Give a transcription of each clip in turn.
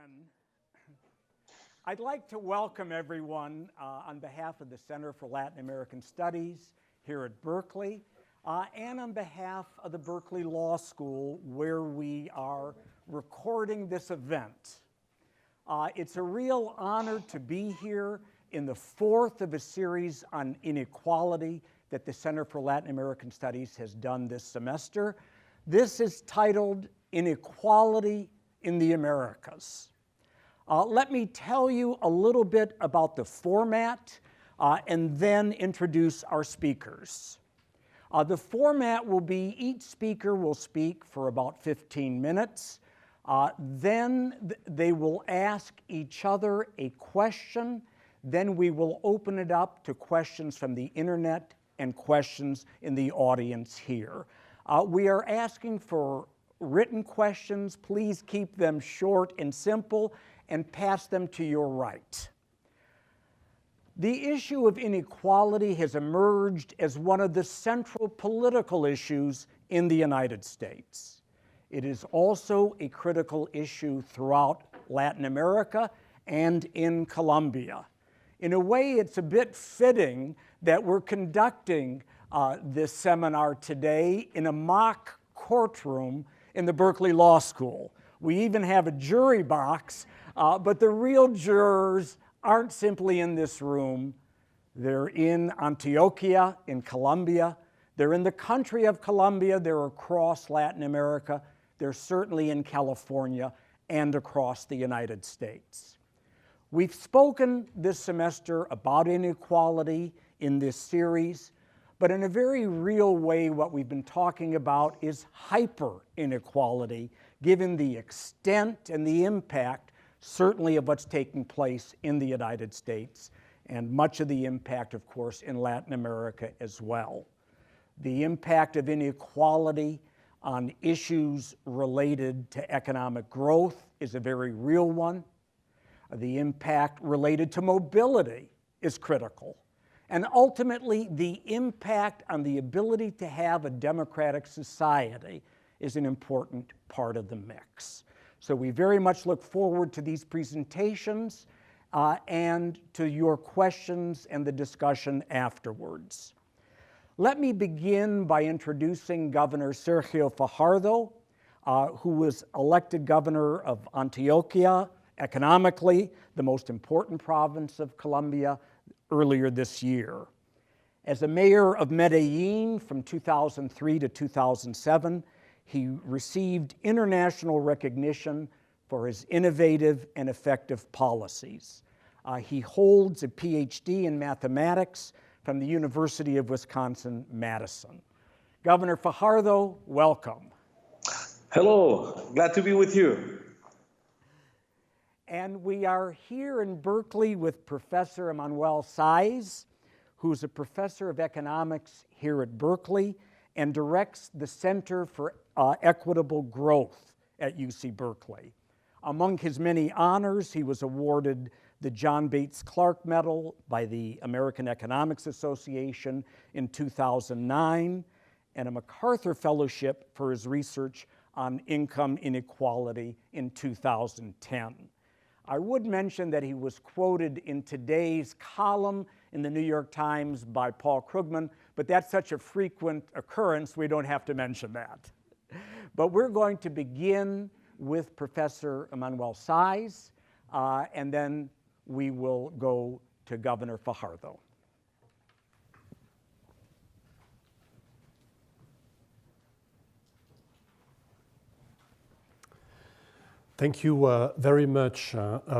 again. I'd like to welcome everyone on behalf of the Center for Latin American Studies here at Berkeley and on behalf of the Berkeley Law School where we are recording this event. It's a real honor to be here in the fourth of a series on inequality that the Center for Latin American Studies has done this semester. This is titled Inequality in the Americas. Let me tell you a little bit about the format and then introduce our speakers. The format will be each speaker will speak for about 15 minutes. Then they will ask each other a question. Then we will open it up to questions from the internet and questions in the audience here. We are asking for written questions. Please keep them short and simple and pass them to your right. The issue of inequality has emerged as one of the central political issues in the United States. It is also a critical issue throughout Latin America and in Colombia. In a way, it's a bit fitting that we're conducting this seminar today in a mock courtroom in the Berkeley Law School. We even have a jury box, but the real jurors aren't simply in this room. They're in Antioquia in Colombia. They're in the country of Colombia. They're across Latin America. They're certainly in California and across the United States. We've spoken this semester about inequality in this series, but in a very real way, what we've been talking about is hyper-inequality, given the extent and the impact, certainly of what's taking place in the United States, and much of the impact, of course, in Latin America as well. The impact of inequality on issues related to economic growth is a very real one. The impact related to mobility is critical. And ultimately, the impact on the ability to have a democratic society is an important part of the mix. So we very much look forward to these presentations and to your questions and the discussion afterwards. Let me begin by introducing Governor Sergio Fajardo, who was elected governor of Antioquia, economically the most important province of Colombia, earlier this year. As a mayor of Medellín from 2003 to 2007, he received international recognition for his innovative and effective policies. He holds a Ph.D. in mathematics from the University of Wisconsin-Madison. Governor Fajardo, welcome. Hello, glad to be with you. And we are here in Berkeley with Professor Emmanuel Saez, who's a professor of economics here at Berkeley and directs the Center for Equitable Growth at UC Berkeley. Among his many honors, he was awarded the John Bates Clark Medal by the American Economics Association in 2009 and a MacArthur Fellowship for his research on income inequality in 2010. I would mention that he was quoted in today's column in the New York Times by Paul Krugman, but that's such a frequent occurrence, we don't have to mention that. But we're going to begin with Professor Emmanuel Saez, and then we will go to Governor Fajardo. Thank you very much,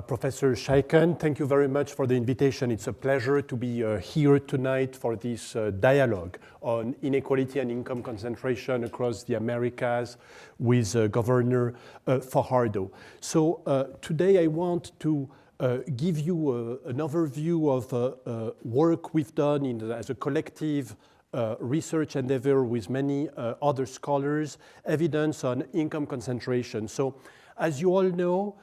Professor Scheiken. Thank you very much for the invitation. It's a pleasure to be here tonight for this dialogue on inequality and income concentration across the Americas with Governor Fajardo. So today I want to give you an overview of work we've done as a collective research endeavor with many other scholars, evidence on income concentration. So, as you all know,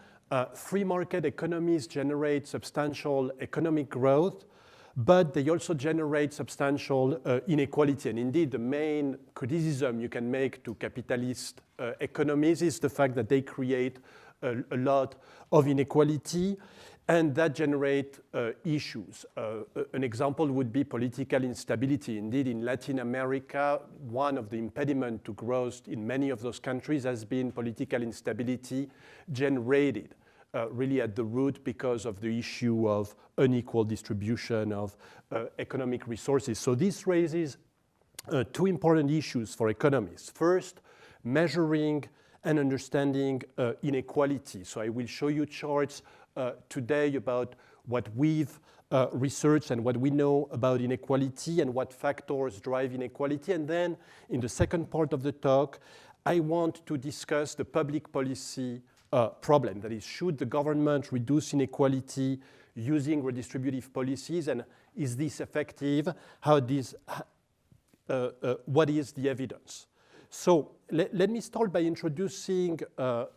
free market economies generate substantial economic growth, but they also generate substantial inequality. And indeed, the main criticism you can make to capitalist economies is the fact that they create a lot of inequality, and that generate issues. An example would be political instability. Indeed, in Latin America, one of the impediments to growth in many of those countries has been political instability generated really at the root because of the issue of unequal distribution of economic resources. So this raises two important issues for economists. First, measuring and understanding inequality. So I will show you charts today about what we've researched and what we know about inequality and what factors drive inequality. And then in the second part of the talk, I want to discuss the public policy problem. That is, should the government reduce inequality using redistributive policies, and is this effective? What is the evidence? So let me start by introducing a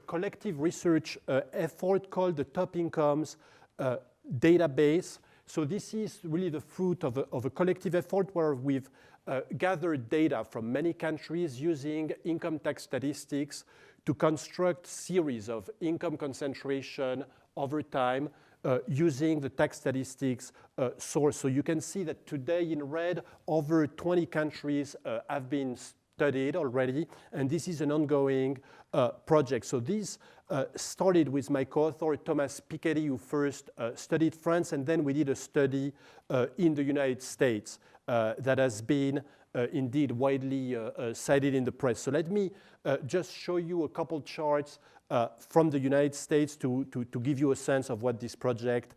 collective research effort called the Top Incomes Database. So this is really the fruit of a collective effort where we've gathered data from many countries using income tax statistics to construct series of income concentration over time using the tax statistics source. So you can see that today in red, over 20 countries have been studied already, and this is an ongoing project. So this started with my co-author, Thomas Piketty, who first studied France, and then we did a study in the United States that has been indeed widely cited in the press. So let me just show you a couple charts from the United States to give you a sense of what this project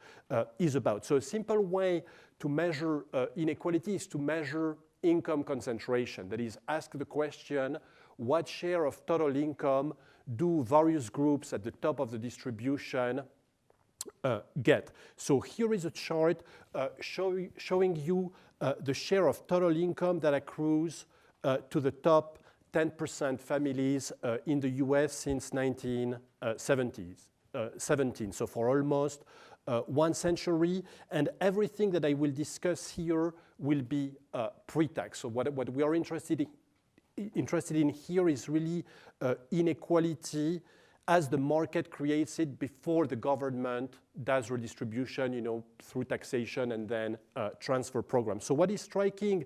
is about. So a simple way to measure inequality is to measure income concentration. That is, ask the question, what share of total income do various groups at the top of the distribution get? So here is a chart showing you the share of total income that accrues to the top 10% families in the US since 1917. So for almost 1 century, and everything that I will discuss here will be pre-tax. So what we are interested in here is really inequality as the market creates it before the government does redistribution, through taxation and then transfer programs. So what is striking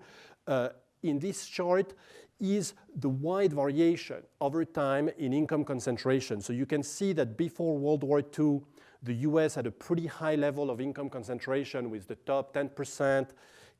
in this chart is the wide variation over time in income concentration. So you can see that before World War II, the US had a pretty high level of income concentration with the top 10%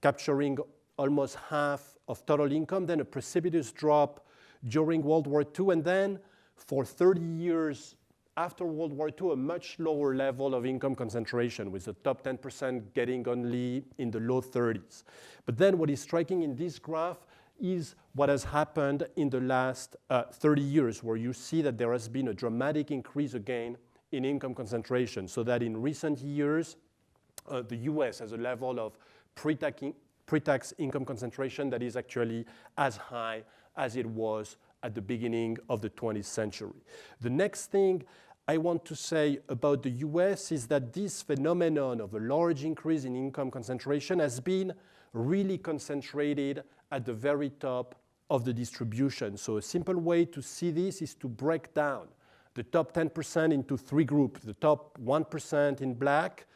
capturing almost half of total income, then a precipitous drop during World War II, and then for 30 years after World War II, a much lower level of income concentration with the top 10% getting only in the low 30s. But then what is striking in this graph is what has happened in the last 30 years, where you see that there has been a dramatic increase again in income concentration, so that in recent years, the US has a level of pre-tax income concentration that is actually as high as it was at the beginning of the 20th century. The next thing I want to say about the US is that this phenomenon of a large increase in income concentration has been really concentrated at the very top of the distribution. So a simple way to see this is to break down the top 10% into three groups: the top 1% in black,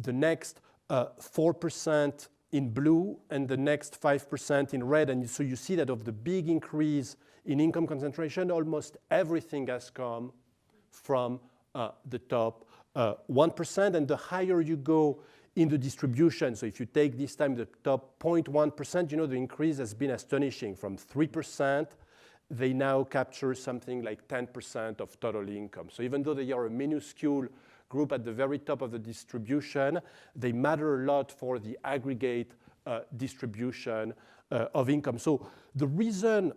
the next 4% in blue, and the next 5% in red. And so you see that of the big increase in income concentration, almost everything has come from the top 1%. And the higher you go in the distribution, so if you take this time the top 0.1%, the increase has been astonishing. From 3%, they now capture something like 10% of total income. So even though they are a minuscule group at the very top of the distribution, they matter a lot for the aggregate distribution of income. So the reason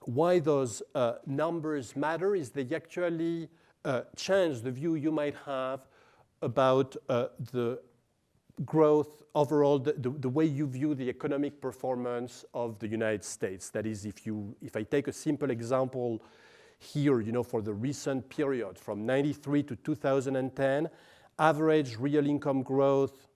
why those numbers matter is they actually change the view you might have about the growth overall, the way you view the economic performance of the United States. That is, if I take a simple example here, for the recent period from 93 to 2010, average real income growth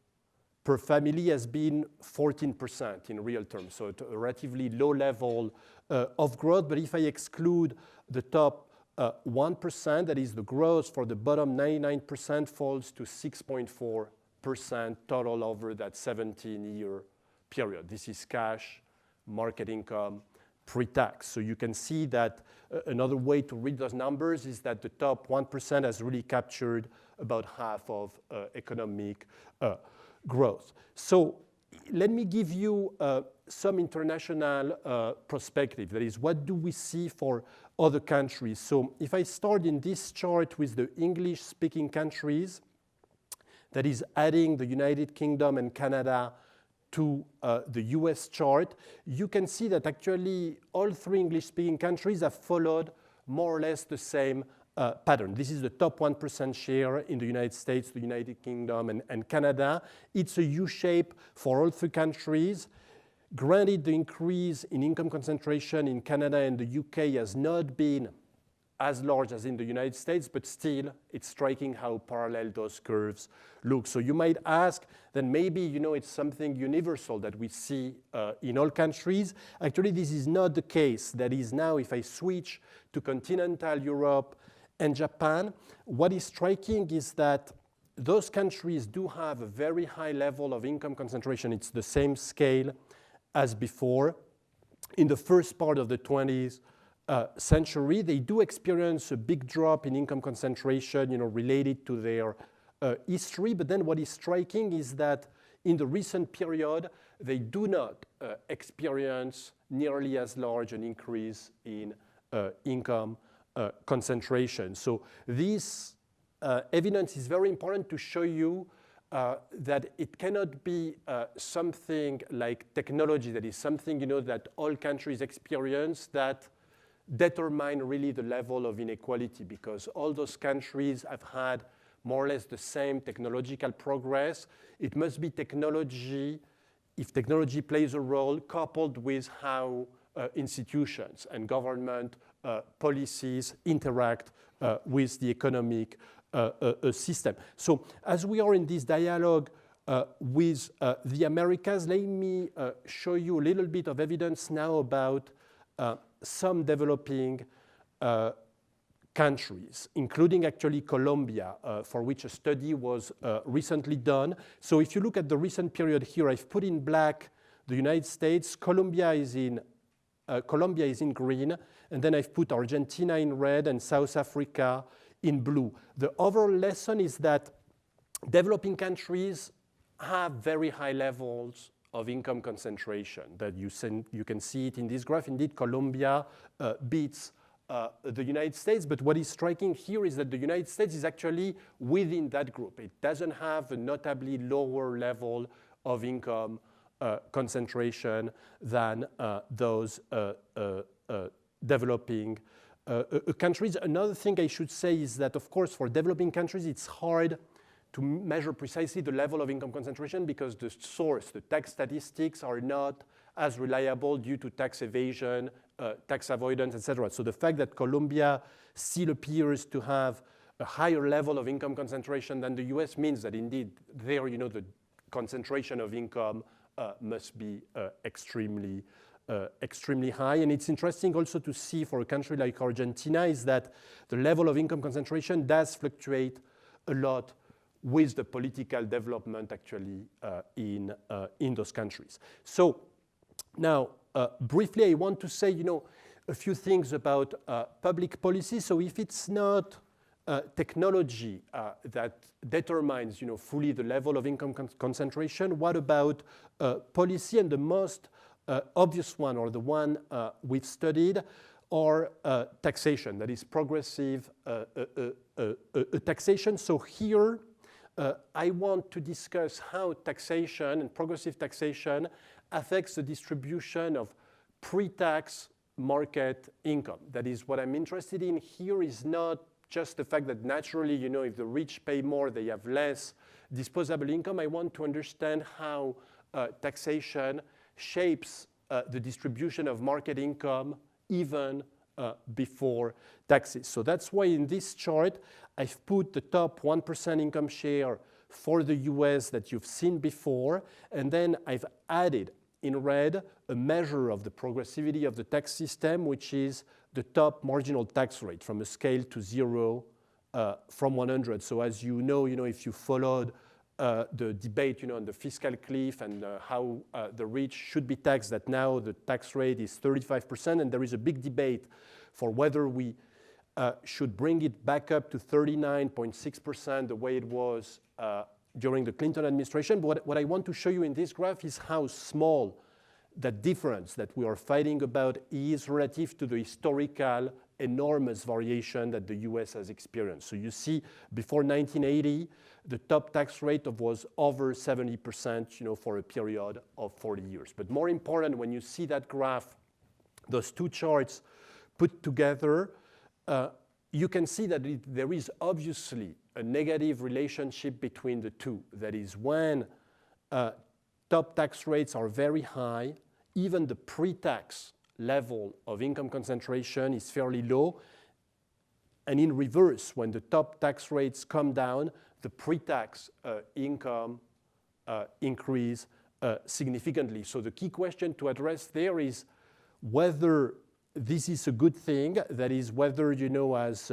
per family has been 14% in real terms, so at a relatively low level of growth. But if I exclude the top 1%, that is the growth for the bottom 99% falls to 6.4% total over that 17-year period. This is cash, market income, pre-tax. So you can see that another way to read those numbers is that the top 1% has really captured about half of economic growth. So let me give you some international perspective. That is, what do we see for other countries? So if I start in this chart with the English-speaking countries, that is adding the United Kingdom and Canada to the US chart, you can see that actually all three English-speaking countries have followed more or less the same pattern. This is the top 1% share in the United States, the United Kingdom, and Canada. It's a U-shape for all three countries. Granted, the increase in income concentration in Canada and the UK has not been as large as in the United States, but still, it's striking how parallel those curves look. So you might ask, then maybe it's something universal that we see in all countries. Actually, this is not the case. That is, now if I switch to continental Europe and Japan, what is striking is that those countries do have a very high level of income concentration. It's the same scale as before. In the first part of the 20th century, they do experience a big drop in income concentration, related to their history. But then what is striking is that in the recent period, they do not experience nearly as large an increase in income concentration. So this evidence is very important to show you that it cannot be something like technology, that is something that all countries experience, that determine really the level of inequality, because all those countries have had more or less the same technological progress. It must be technology, if technology plays a role, coupled with how institutions and government policies interact with the economic system. So as we are in this dialogue with the Americas, let me show you a little bit of evidence now about some developing countries, including actually Colombia, for which a study was recently done. So if you look at the recent period here, I've put in black the United States, Colombia is in green, and then I've put Argentina in red and South Africa in blue. The overall lesson is that developing countries have very high levels of income concentration. That you can see it in this graph. Indeed, Colombia beats the United States, but what is striking here is that the United States is actually within that group. It doesn't have a notably lower level of income concentration than those developing countries. Another thing I should say is that, of course, for developing countries, it's hard to measure precisely the level of income concentration because the source, the tax statistics, are not as reliable due to tax evasion, tax avoidance, etc. So the fact that Colombia still appears to have a higher level of income concentration than the US means that indeed there, the concentration of income must be extremely high. And it's interesting also to see for a country like Argentina is that the level of income concentration does fluctuate a lot with the political development actually in those countries. So now, briefly, I want to say, a few things about public policy. So if it's not technology that determines, fully the level of income concentration, what about policy? And the most obvious one, or the one we've studied, are taxation, that is progressive taxation. So here, I want to discuss how taxation and progressive taxation affects the distribution of pre-tax market income. That is, what I'm interested in here is not just the fact that naturally, if the rich pay more, they have less disposable income. I want to understand how taxation shapes the distribution of market income even before taxes. So that's why in this chart, I've put the top 1% income share for the US that you've seen before. And then I've added in red a measure of the progressivity of the tax system, which is the top marginal tax rate from a scale to 0 from 100. So as you know, if you followed the debate, on the fiscal cliff and how the rich should be taxed, that now the tax rate is 35%, and there is a big debate for whether we should bring it back up to 39.6%, the way it was during the Clinton administration. But what I want to show you in this graph is how small that difference that we are fighting about is relative to the historical enormous variation that the US has experienced. So you see, before 1980, the top tax rate was over 70%, for a period of 40 years. But more important, when you see that graph, those two charts put together, you can see that there is obviously a negative relationship between the two. That is, when top tax rates are very high, even the pre-tax level of income concentration is fairly low. And in reverse, when the top tax rates come down, the pre-tax income increase significantly. So the key question to address there is whether this is a good thing. That is, whether, as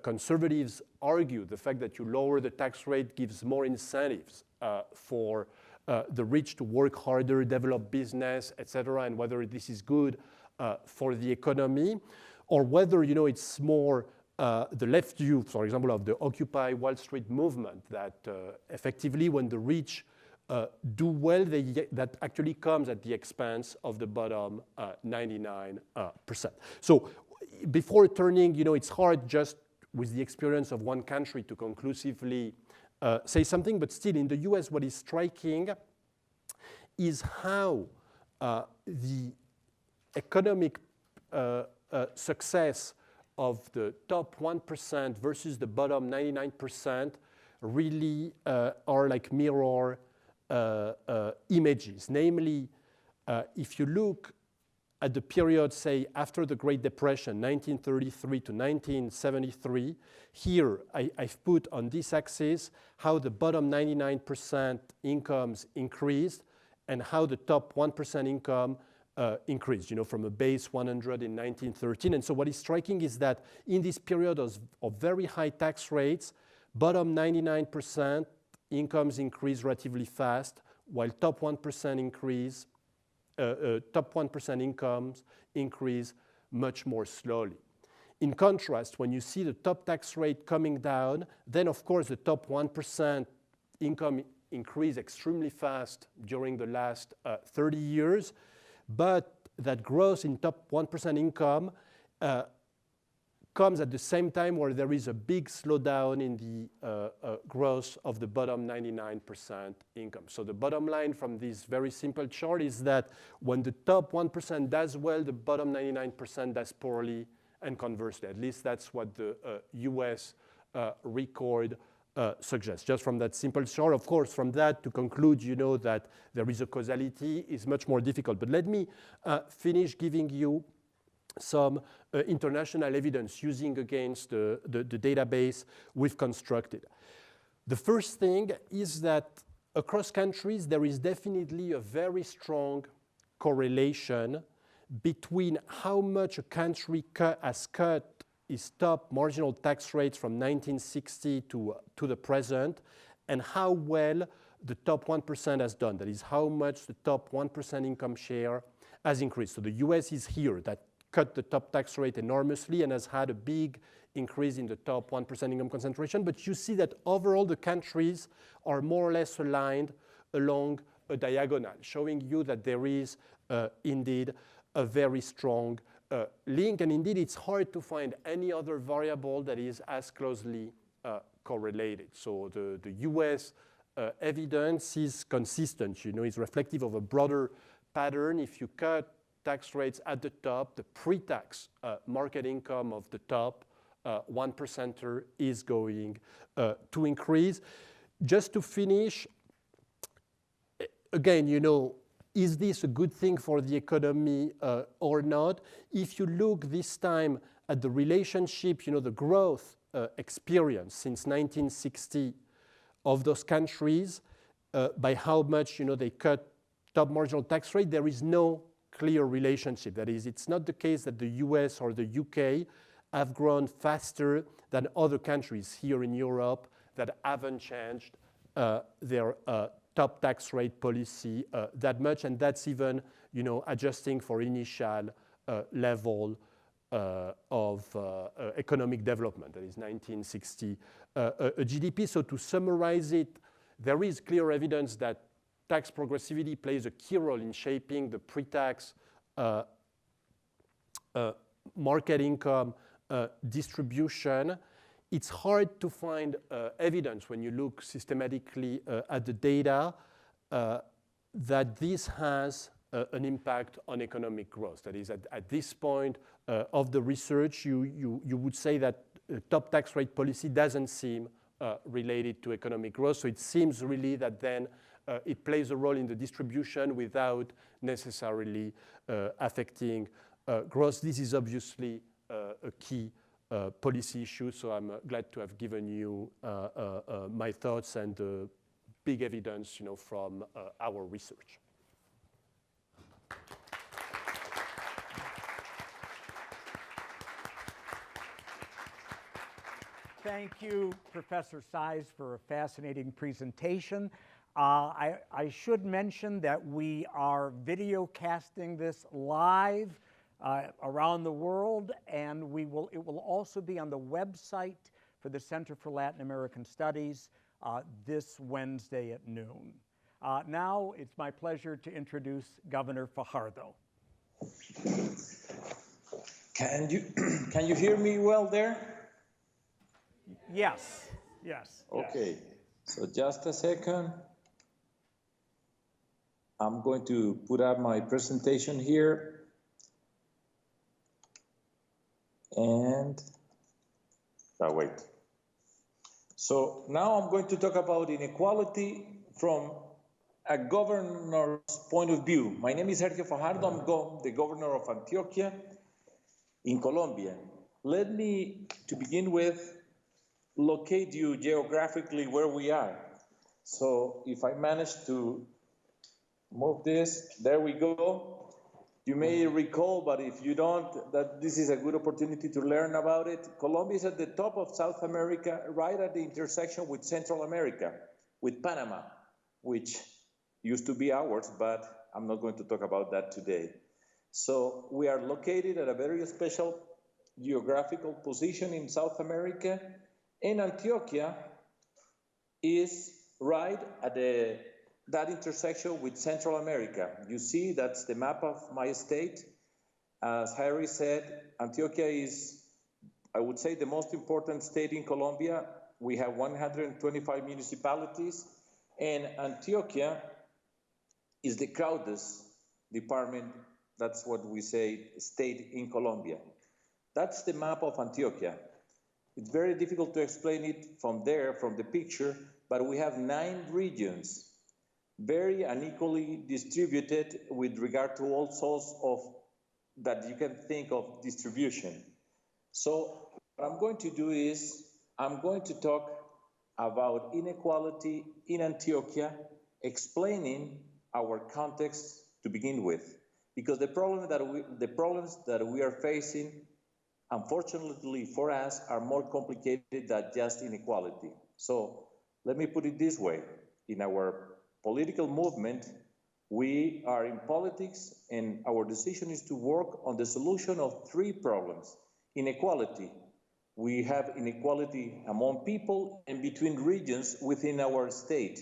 conservatives argue, the fact that you lower the tax rate gives more incentives for the rich to work harder, develop business, et cetera, and whether this is good for the economy, or whether, it's more the left view, for example, of the Occupy Wall Street movement, that effectively when the rich do well, that actually comes at the expense of the bottom 99%. So before turning, it's hard just with the experience of one country to conclusively say something, but still in the US, what is striking is how the economic success of the top 1% versus the bottom 99% really are like mirror images. Namely, if you look at the period, say, after the Great Depression, 1933 to 1973, here I've put on this axis how the bottom 99% incomes increased and how the top 1% income increased, from a base 100 in 1913. And so what is striking is that in this period of very high tax rates, bottom 99% incomes increase relatively fast, while top 1% incomes increase much more slowly. In contrast, when you see the top tax rate coming down, then of course the top 1% income increase extremely fast during the last 30 years, but that growth in top 1% income comes at the same time where there is a big slowdown in the growth of the bottom 99% income. So the bottom line from this very simple chart is that when the top 1% does well, the bottom 99% does poorly, and conversely. At least that's what the US record suggests. Just from that simple chart, of course, from that to conclude, that there is a causality is much more difficult. But let me finish giving you some international evidence using against the database we've constructed. The first thing is that across countries, there is definitely a very strong correlation between how much a country has cut its top marginal tax rates from 1960 to the present, and how well the top 1% has done. That is, how much the top 1% income share has increased. So the US is here, that cut the top tax rate enormously and has had a big increase in the top 1% income concentration. But you see that overall the countries are more or less aligned along a diagonal, showing you that there is indeed a very strong link. And indeed, it's hard to find any other variable that is as closely correlated. So the US evidence is consistent, it's reflective of a broader pattern. If you cut tax rates at the top, the pre-tax market income of the top 1%er is going to increase. Just to finish, again, is this a good thing for the economy or not? If you look this time at the relationship, the growth experience since 1960 of those countries by how much they cut top marginal tax rate, there is no clear relationship. That is, it's not the case that the US or the UK have grown faster than other countries here in Europe that haven't changed their top tax rate policy that much, and that's even adjusting for initial level of economic development, that is 1960 GDP. So to summarize it, there is clear evidence that tax progressivity plays a key role in shaping the pre-tax market income distribution. It's hard to find evidence when you look systematically at the data that this has an impact on economic growth. That is, at this point of the research, you would say that top tax rate policy doesn't seem related to economic growth. So it seems really that then it plays a role in the distribution without necessarily affecting growth. This is obviously a key policy issue, so I'm glad to have given you my thoughts and big evidence from our research. Thank you, Professor Saez, for a fascinating presentation. I should mention that we are video casting this live around the world, and it will also be on the website for the Center for Latin American Studies this Wednesday at noon. Now it's my pleasure to introduce Governor Fajardo. Can you hear me well there? Yes, yes. Okay, so just a second. I'm going to put up my presentation here. And, wait. So now I'm going to talk about inequality from a governor's point of view. My name is Sergio Fajardo. I'm the governor of Antioquia in Colombia. Let me, to begin with, locate you geographically where we are. So if I manage to move this, there we go. You may recall, but if you don't, that this is a good opportunity to learn about it. Colombia is at the top of South America, right at the intersection with Central America, with Panama, which used to be ours, but I'm not going to talk about that today. So we are located at a very special geographical position in South America, and Antioquia is right at that intersection with Central America. You see, that's the map of my state. As Harry said, Antioquia is, I would say, the most important state in Colombia. We have 125 municipalities, and Antioquia is the crowdest department, that's what we say, state in Colombia. That's the map of Antioquia. It's very difficult to explain it from there, from the picture, but we have 9 regions, very unequally distributed with regard to all sorts of that you can think of distribution. So what I'm going to do is I'm going to talk about inequality in Antioquia, explaining our context to begin with, because the problems that we are facing, unfortunately for us, are more complicated than just inequality. So let me put it this way. In our political movement, we are in politics, and our decision is to work on the solution of 3 problems. Inequality. We have inequality among people and between regions within our state.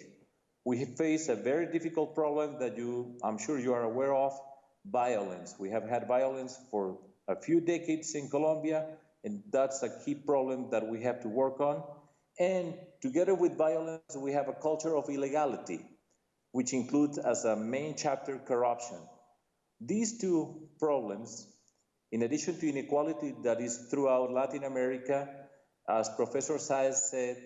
We face a very difficult problem that I'm sure you are aware of, violence. We have had violence for a few decades in Colombia, and that's a key problem that we have to work on. And together with violence, we have a culture of illegality, which includes as a main chapter corruption. These 2 problems, in addition to inequality that is throughout Latin America, as Professor Saez said,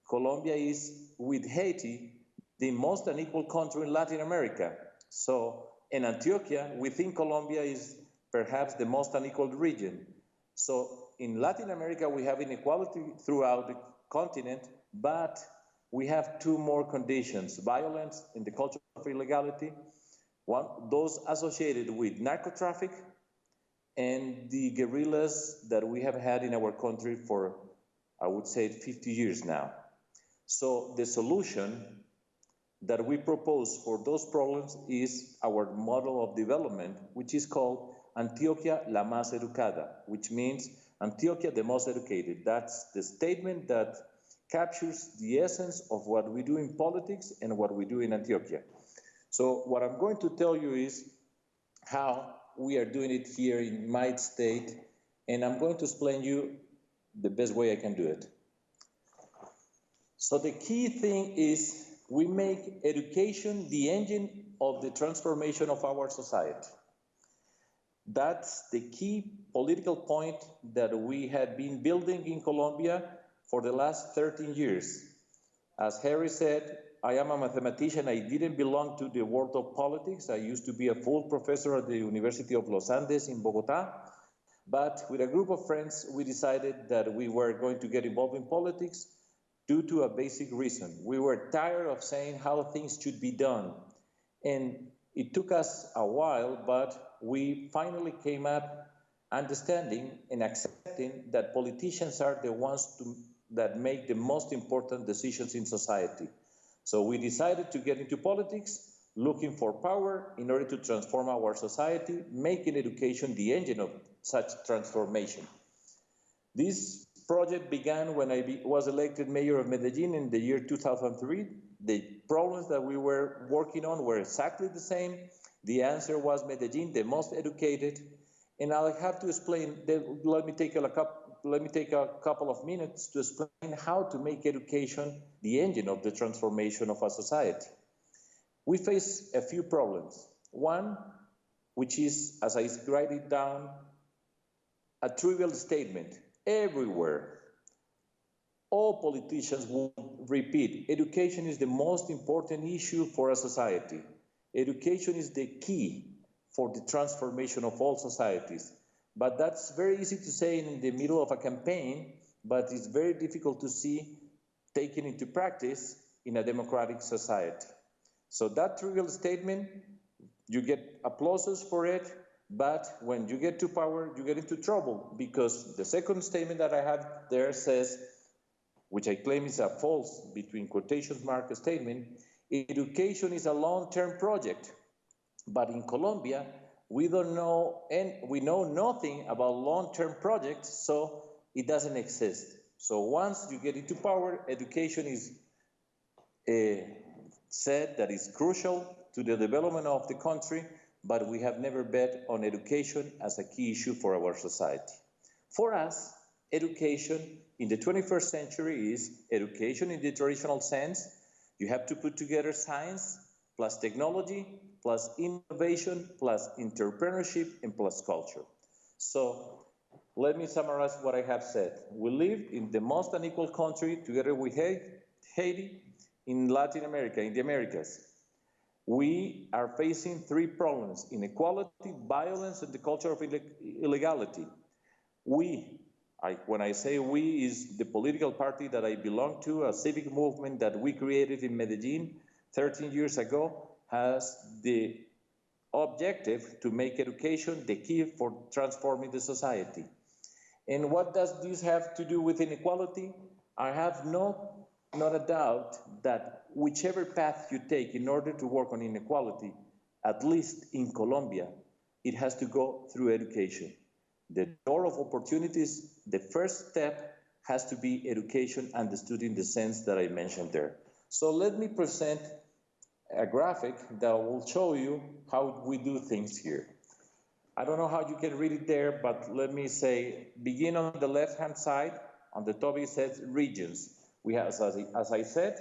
Colombia is, with Haiti, the most unequal country in Latin America. So, in Antioquia, within Colombia, is perhaps the most unequal region. So, in Latin America, we have inequality throughout the continent, but we have two more conditions: violence and the culture of illegality, those associated with narco traffic and the guerrillas that we have had in our country for, I would say, 50 years now. So the solution that we propose for those problems is our model of development, which is called Antioquia la más educada, which means Antioquia the most educated. That's the statement that captures the essence of what we do in politics and what we do in Antioquia. So what I'm going to tell you is how we are doing it here in my state, and I'm going to explain you the best way I can do it. So the key thing is we make education the engine of the transformation of our society. That's the key political point that we have been building in Colombia for the last 13 years. As Harry said, I am a mathematician. I didn't belong to the world of politics. I used to be a full professor at the University of Los Andes in Bogota. But with a group of friends, we decided that we were going to get involved in politics due to a basic reason. We were tired of saying how things should be done. And it took us a while, but we finally came up understanding and accepting that politicians are the ones that make the most important decisions in society. So we decided to get into politics, looking for power in order to transform our society, making education the engine of such transformation. This project began when I was elected mayor of Medellín in the year 2003. The problems that we were working on were exactly the same. The answer was Medellín, the most educated. And I'll have to explain, let me take a couple of minutes to explain how to make education the engine of the transformation of a society. We face a few problems. One, which is, as I write it down, a trivial statement. Everywhere, all politicians will repeat, education is the most important issue for a society. Education is the key for the transformation of all societies. But that's very easy to say in the middle of a campaign, but it's very difficult to see taken into practice in a democratic society. So that trivial statement, you get applauses for it, but when you get to power, you get into trouble, because the second statement that I have there says, which I claim is a false, between quotation mark statement, education is a long-term project. But in Colombia, we don't know, and we know nothing about long-term projects, so it doesn't exist. So once you get into power, education is said that is crucial to the development of the country, but we have never bet on education as a key issue for our society. For us, education in the 21st century is education in the traditional sense. You have to put together science plus technology plus innovation plus entrepreneurship and plus culture. So let me summarize what I have said. We live in the most unequal country together with Haiti in Latin America, in the Americas. We are facing three problems: inequality, violence, and the culture of illegality. When I say we, is the political party that I belong to, a civic movement that we created in Medellín 13 years ago, has the objective to make education the key for transforming the society. And what does this have to do with inequality? I have not a doubt that whichever path you take in order to work on inequality, at least in Colombia, it has to go through education. The door of opportunities, the first step has to be education understood in the sense that I mentioned there. So let me present a graphic that will show you how we do things here. I don't know how you can read it there, but let me say, begin on the left-hand side. On the top it says regions. We have, as I said,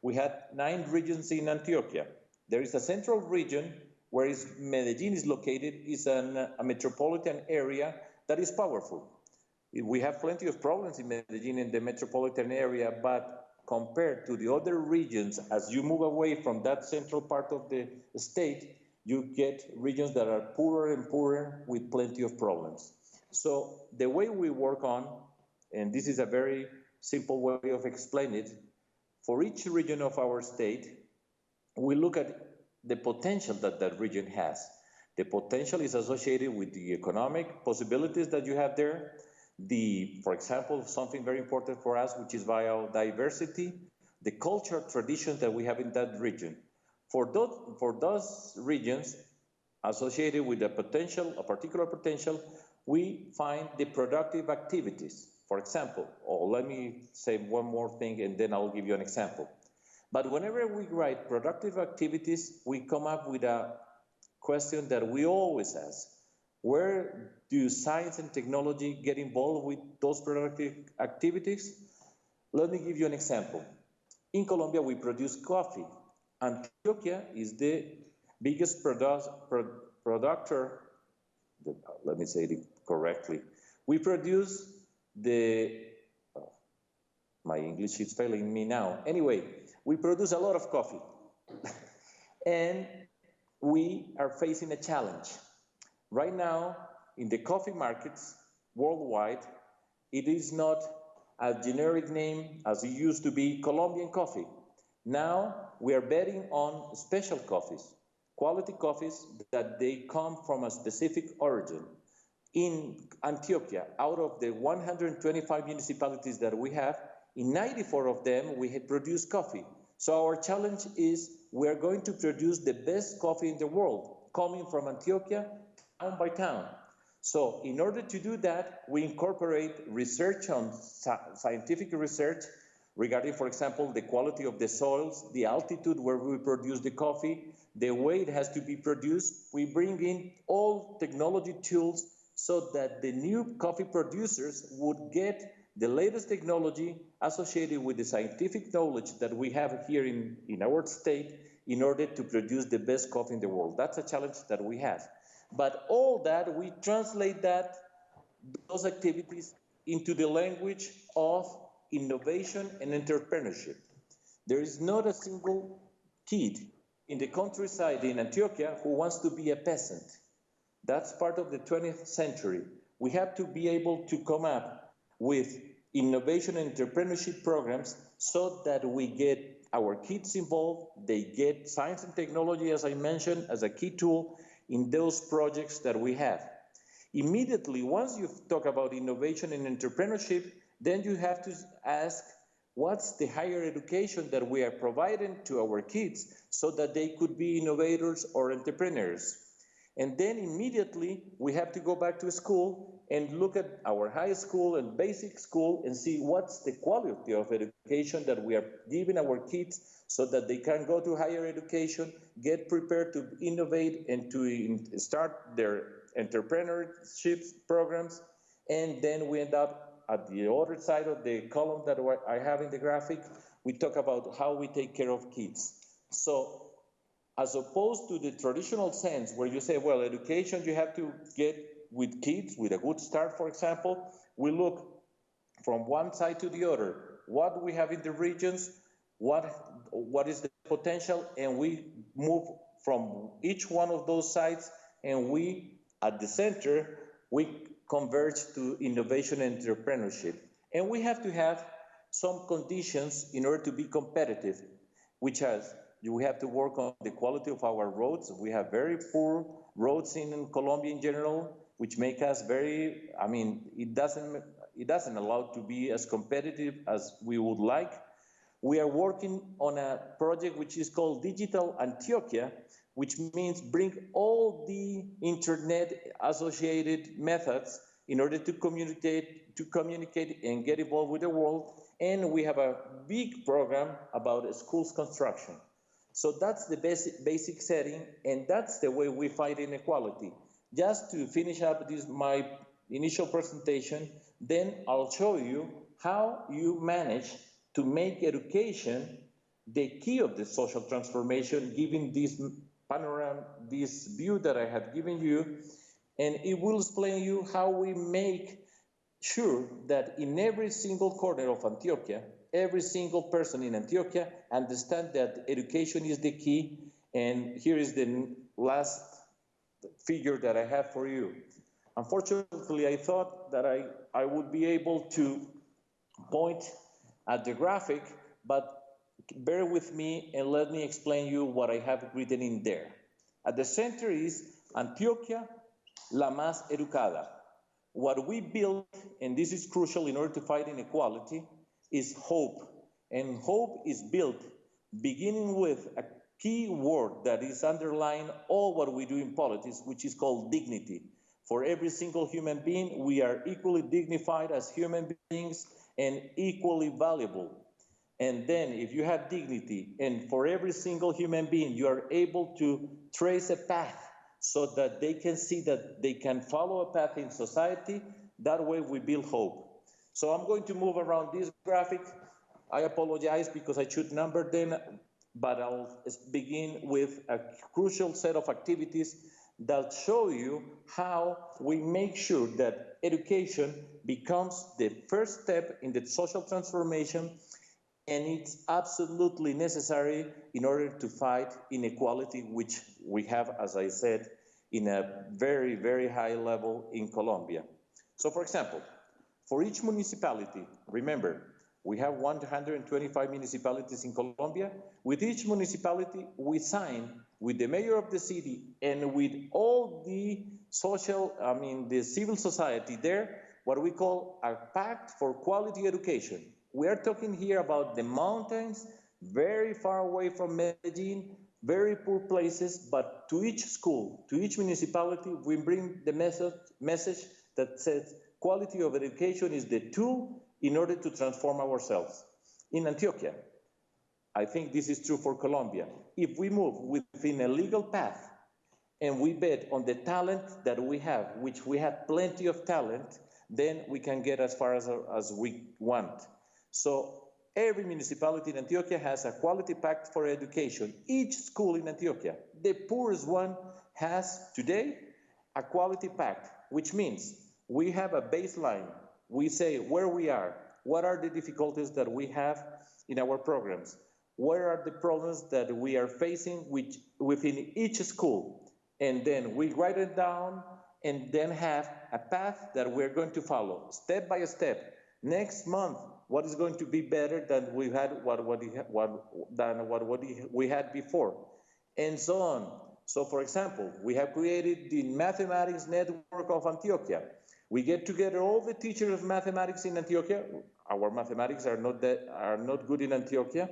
we had 9 regions in Antioquia. There is a central region where Medellín is located, is a metropolitan area that is powerful. We have plenty of problems in Medellín in the metropolitan area, but compared to the other regions, as you move away from that central part of the state, you get regions that are poorer and poorer with plenty of problems. So the way we work on, and this is a very simple way of explaining it, for each region of our state, we look at the potential that that region has. The potential is associated with the economic possibilities that you have there. For example, something very important for us, which is biodiversity, the cultural traditions that we have in that region. For those regions associated with a particular potential, we find the productive activities. For example, let me say one more thing and then I'll give you an example. But whenever we write productive activities, we come up with a question that we always ask. Where do science and technology get involved with those productive activities? Let me give you an example. In Colombia, we produce coffee. Antioquia is the biggest producer, let me say it correctly. We produce my English is failing me now. Anyway, we produce a lot of coffee. And we are facing a challenge. Right now, in the coffee markets worldwide, it is not a generic name as it used to be, Colombian coffee. Now, we are betting on special coffees, quality coffees that they come from a specific origin. In Antioquia, out of the 125 municipalities that we have, in 94 of them, we had produced coffee. So our challenge is we are going to produce the best coffee in the world, coming from Antioquia, town by town. So in order to do that, we incorporate research on scientific research regarding, for example, the quality of the soils, the altitude where we produce the coffee, the way it has to be produced. We bring in all technology tools so that the new coffee producers would get the latest technology associated with the scientific knowledge that we have here in our state in order to produce the best coffee in the world. That's a challenge that we have. But all that, we translate those activities into the language of innovation and entrepreneurship. There is not a single kid in the countryside in Antioquia who wants to be a peasant. That's part of the 20th century. We have to be able to come up with innovation and entrepreneurship programs so that we get our kids involved, they get science and technology, as I mentioned, as a key tool in those projects that we have. Immediately, once you talk about innovation and entrepreneurship, then you have to ask, what's the higher education that we are providing to our kids so that they could be innovators or entrepreneurs? And then immediately, we have to go back to school and look at our high school and basic school and see what's the quality of education that we are giving our kids so that they can go to higher education, get prepared to innovate and to start their entrepreneurship programs. And then we end up at the other side of the column that I have in the graphic. We talk about how we take care of kids. So as opposed to the traditional sense where you say, well, education you have to get with kids, with a good start, for example, we look from one side to the other. What we have in the regions, what is the potential, and we move from each one of those sides, and we, at the center, we converge to innovation and entrepreneurship. And we have to have some conditions in order to be competitive, which has we have to work on the quality of our roads. We have very poor roads in Colombia in general, which make us it doesn't allow to be as competitive as we would like. We are working on a project which is called Digital Antioquia, which means bring all the internet associated methods in order to communicate and get involved with the world. And we have a big program about schools construction. So that's the basic setting, and that's the way we fight inequality. Just to finish up my initial presentation, then I'll show you how you manage to make education the key of the social transformation, given this panorama, this view that I have given you, and it will explain you how we make sure that in every single corner of Antioquia, every single person in Antioquia understand that education is the key. And here is the last figure that I have for you. Unfortunately, I thought that I would be able to point at the graphic, but bear with me and let me explain you what I have written in there. At the center is Antioquia, la más educada. What we build, and this is crucial in order to fight inequality, is hope. And hope is built beginning with a key word that is underlying all what we do in politics, which is called dignity. For every single human being, we are equally dignified as human beings and equally valuable. And then if you have dignity, and for every single human being, you are able to trace a path so that they can see that they can follow a path in society, that way we build hope. So I'm going to move around this graphic. I apologize because I should number them, but I'll begin with a crucial set of activities that show you how we make sure that education becomes the first step in the social transformation, and it's absolutely necessary in order to fight inequality, which we have, as I said, in a very, very high level in Colombia. So for example, for each municipality, remember, we have 125 municipalities in Colombia. With each municipality, we sign with the mayor of the city and with all the the civil society there, what we call a pact for quality education. We are talking here about the mountains, very far away from Medellín, very poor places, but to each school, to each municipality, we bring the message that says quality of education is the tool in order to transform ourselves. In Antioquia, I think this is true for Colombia. If we move within a legal path and we bet on the talent that we have, which we have plenty of talent, then we can get as far as we want. So every municipality in Antioquia has a quality pact for education. Each school in Antioquia, the poorest one, has today a quality pact, which means we have a baseline. We say where we are, what are the difficulties that we have in our programs, where are the problems that we are facing within each school, and then we write it down and then have a path that we're going to follow step by step. Next month, what is going to be better than we had what we had before, and so on. So for example, we have created the Mathematics Network of Antioquia. We get together all the teachers of mathematics in Antioquia. Our mathematics are not good in Antioquia,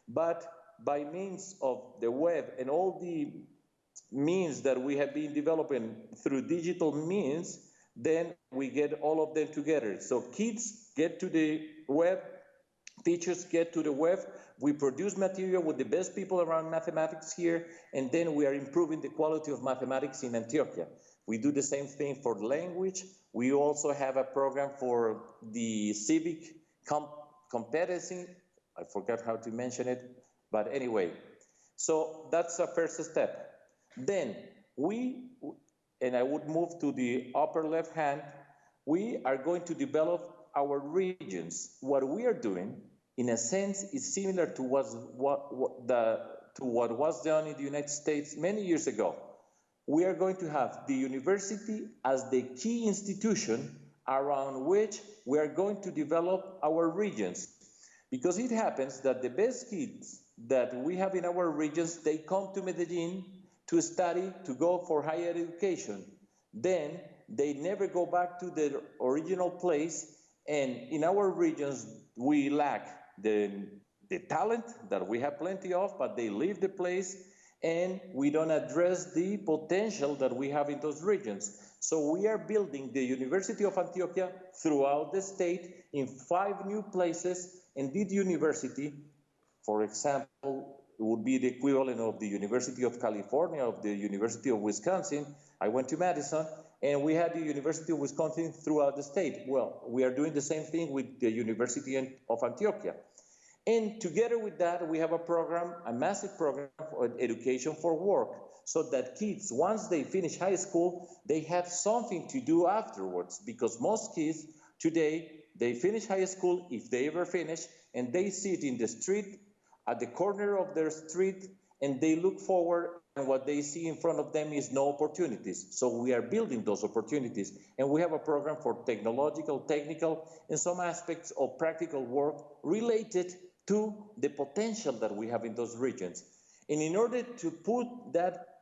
but by means of the web and all the means that we have been developing through digital means, then we get all of them together. So kids get to the web, teachers get to the web, we produce material with the best people around mathematics here, and then we are improving the quality of mathematics in Antioquia. We do the same thing for language. We also have a program for the civic competency. I forgot how to mention it, but anyway. So that's a first step. Then and I would move to the upper left hand, we are going to develop our regions. What we are doing, in a sense, is similar to what was done in the United States many years ago. We are going to have the university as the key institution around which we are going to develop our regions. Because it happens that the best kids that we have in our regions, they come to Medellín to study, to go for higher education. Then they never go back to their original place, and in our regions, we lack the talent that we have plenty of, but they leave the place, and we don't address the potential that we have in those regions. So we are building the University of Antioquia throughout the state in 5 new places, and this university, for example, would be the equivalent of the University of California, of the University of Wisconsin. I went to Madison, and we had the University of Wisconsin throughout the state. Well, we are doing the same thing with the University of Antioquia. And together with that, we have a program, a massive program for education for work, so that kids, once they finish high school, they have something to do afterwards, because most kids today, they finish high school, if they ever finish, and they sit in the street, at the corner of their street, and they look forward, and what they see in front of them is no opportunities. So we are building those opportunities, and we have a program for technical, and some aspects of practical work related to the potential that we have in those regions. And in order to put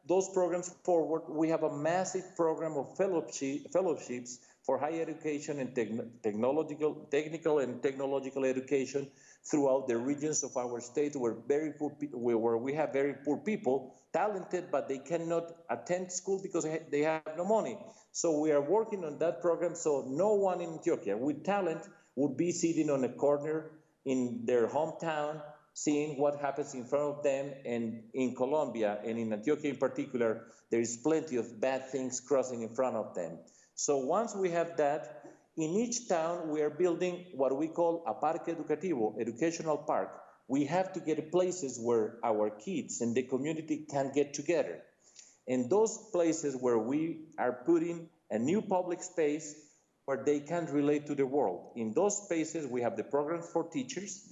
those programs forward, we have a massive program of fellowships for higher education and technical and technological education throughout the regions of our state where we have very poor people, talented, but they cannot attend school because they have no money. So we are working on that program so no one in Antioquia with talent would be sitting on a corner in their hometown seeing what happens in front of them. And in Colombia and in Antioquia in particular, there is plenty of bad things crossing in front of them. So once we have that, in each town we are building what we call a parque educativo, educational park. We have to get places where our kids and the community can get together. And those places where we are putting a new public space where they can relate to the world. In those spaces, we have the programs for teachers.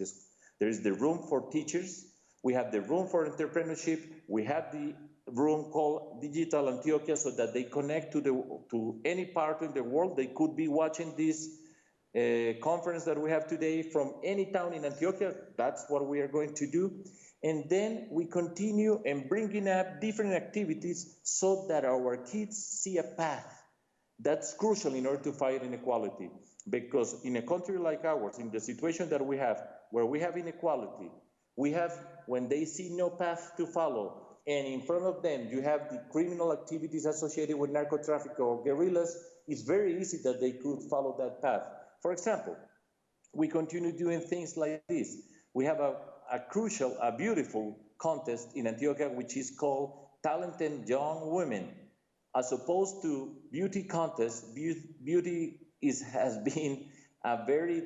There is the room for teachers. We have the room for entrepreneurship. We have the room called Digital Antioquia so that they connect to any part of the world. They could be watching this conference that we have today from any town in Antioquia. That's what we are going to do. And then we continue and bringing up different activities so that our kids see a path. That's crucial in order to fight inequality, because in a country like ours, in the situation that we have, where we have inequality, we have, when they see no path to follow, and in front of them you have the criminal activities associated with narco-trafficking or guerrillas, it's very easy that they could follow that path. For example, we continue doing things like this. We have a beautiful contest in Antioquia, which is called Talented Young Women. As opposed to beauty contests, beauty has been a very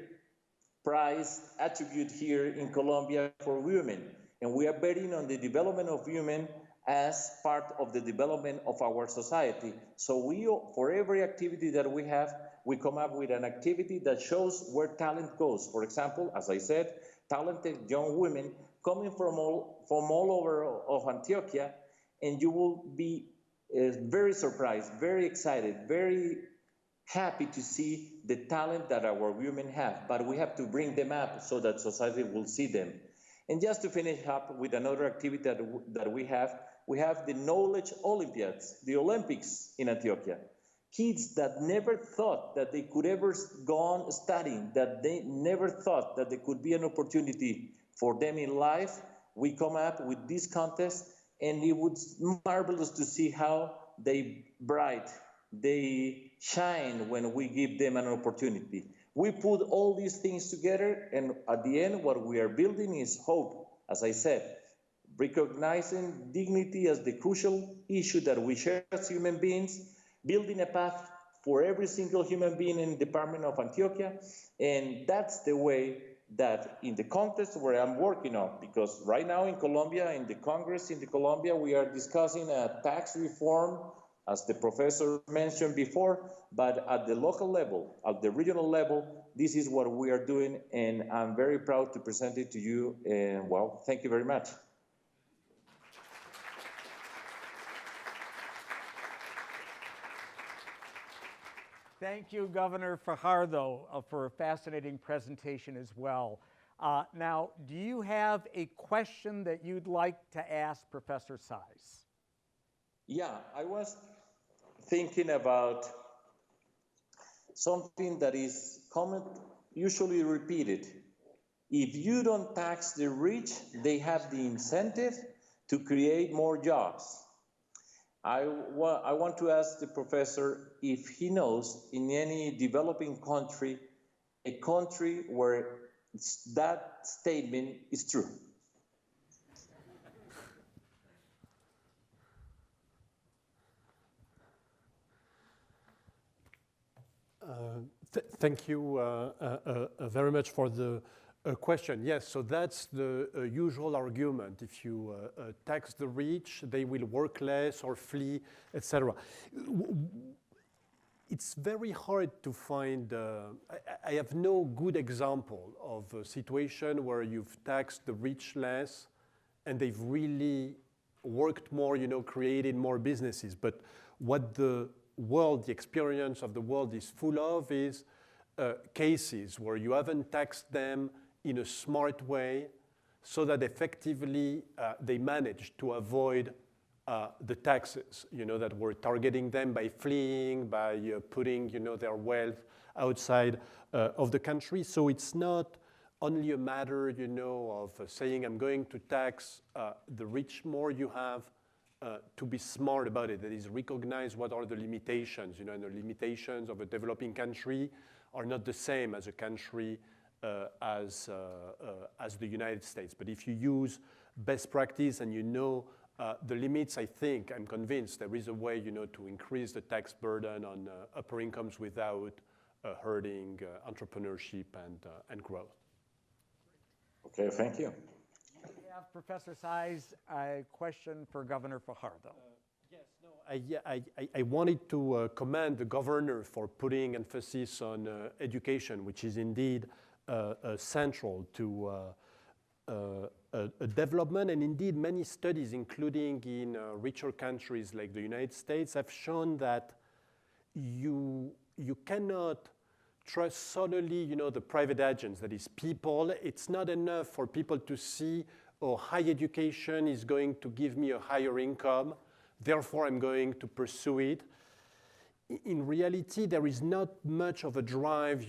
prized attribute here in Colombia for women. And we are betting on the development of women as part of the development of our society. So for every activity that we have, we come up with an activity that shows where talent goes. For example, as I said, talented young women coming from all over of Antioquia, and you will be very surprised, very excited, very happy to see the talent that our women have, but we have to bring them up so that society will see them. And just to finish up with another activity that we have the Knowledge Olympiads, the Olympics in Antioquia. Kids that never thought that they could ever go on studying, that they never thought that there could be an opportunity for them in life. We come up with this contest, and it was marvelous to see how they shine when we give them an opportunity. We put all these things together, and at the end, what we are building is hope, as I said, recognizing dignity as the crucial issue that we share as human beings, building a path for every single human being in the Department of Antioquia, and that's the way that in the context where I'm working on, because right now in Colombia, in the Congress in Colombia, we are discussing a tax reform, as the professor mentioned before, but at the local level, at the regional level, this is what we are doing, and I'm very proud to present it to you, and well, thank you very much. Thank you, Governor Fajardo, for a fascinating presentation as well. Now, do you have a question that you'd like to ask Professor Saez? Yeah, I was thinking about something that is usually repeated. If you don't tax the rich, they have the incentive to create more jobs. I want to ask the professor if he knows in any developing country, a country where that statement is true. Thank you very much for the question. Yes, so that's the usual argument. If you tax the rich, they will work less or flee, etc. It's very hard to find, I have no good example of a situation where you've taxed the rich less and they've really worked more, created more businesses. But what the experience of the world is full of is cases where you haven't taxed them in a smart way so that effectively they manage to avoid the taxes, that were targeting them by fleeing, by putting, their wealth outside of the country. So it's not only a matter, of saying I'm going to tax the rich more. You have to be smart about it. That is, recognize what are the limitations, and the limitations of a developing country are not the same as a country as the United States. But if you use best practice and the limits, I'm convinced there is a way, to increase the tax burden on upper incomes without hurting entrepreneurship and growth. Okay, thank you. We have Professor Saez, a question for Governor Fajardo. I wanted to commend the governor for putting emphasis on education, which is indeed central to a development. And indeed, many studies, including in richer countries like the United States, have shown that you cannot trust solely, the private agents, that is people. It's not enough for people to see, high education is going to give me a higher income, therefore I'm going to pursue it. In reality, there is not much of a drive,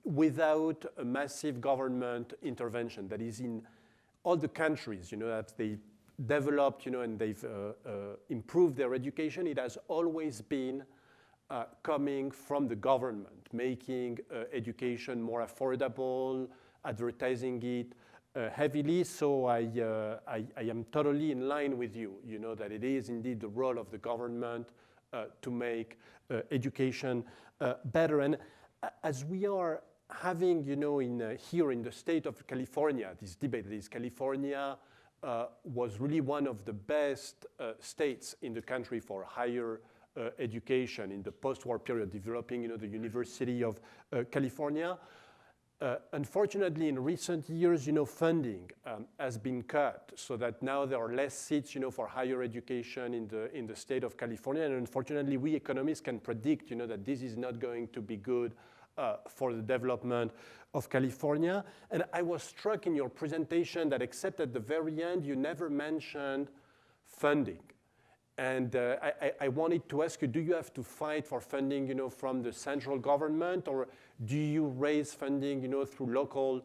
without a massive government intervention. That is, in all the countries, that they developed, and they've improved their education, it has always been coming from the government, making education more affordable, advertising it heavily. So I am totally in line with you, that it is indeed the role of the government to make education better. And as we are having, here in the state of California, this debate, California was really one of the best states in the country for higher education in the post-war period, developing, the University of California. Unfortunately, in recent years, funding has been cut, so that now there are less seats, for higher education in the state of California. And unfortunately, we economists can predict, that this is not going to be good for the development of California. And I was struck in your presentation that, except at the very end, you never mentioned funding. And I wanted to ask you, do you have to fight for funding, from the central government, or do you raise funding, through local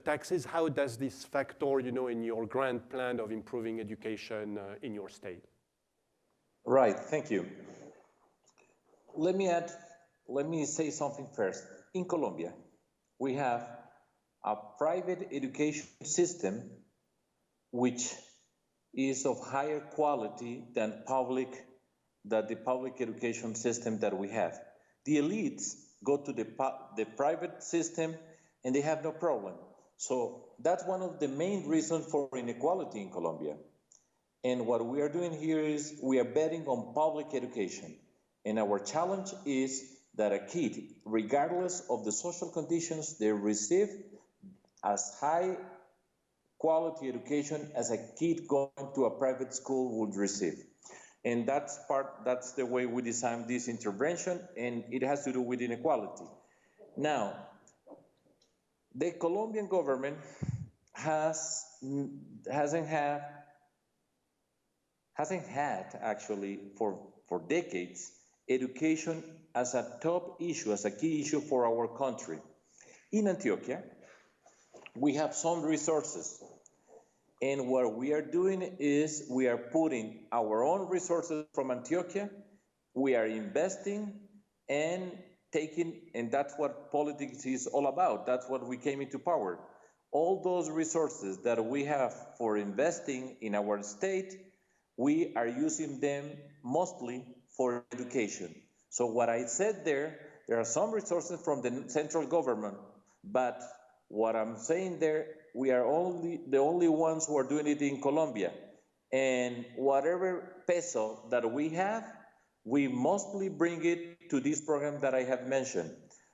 taxes? How does this factor, in your grand plan of improving education in your state? Right, thank you. Let me say something first. In Colombia, we have a private education system which is of higher quality than the public education system that we have. The elites go to the private system and they have no problem. So that's one of the main reasons for inequality in Colombia. And what we are doing here is we are betting on public education. And our challenge is that a kid, regardless of the social conditions, they receive as high quality education as a kid going to a private school would receive. And that's the way we designed this intervention, and it has to do with inequality. Now, the Colombian government hasn't had actually for decades education as a top issue, as a key issue for our country. In Antioquia, we have some resources. And what we are doing is we are putting our own resources from Antioquia, we are investing and that's what politics is all about. That's what we came into power. All those resources that we have for investing in our state, we are using them mostly for education. So what I said there are some resources from the central government, but what I'm saying there, we are the only ones who are doing it in Colombia. And whatever peso that we have, we mostly bring it to this program that I have mentioned.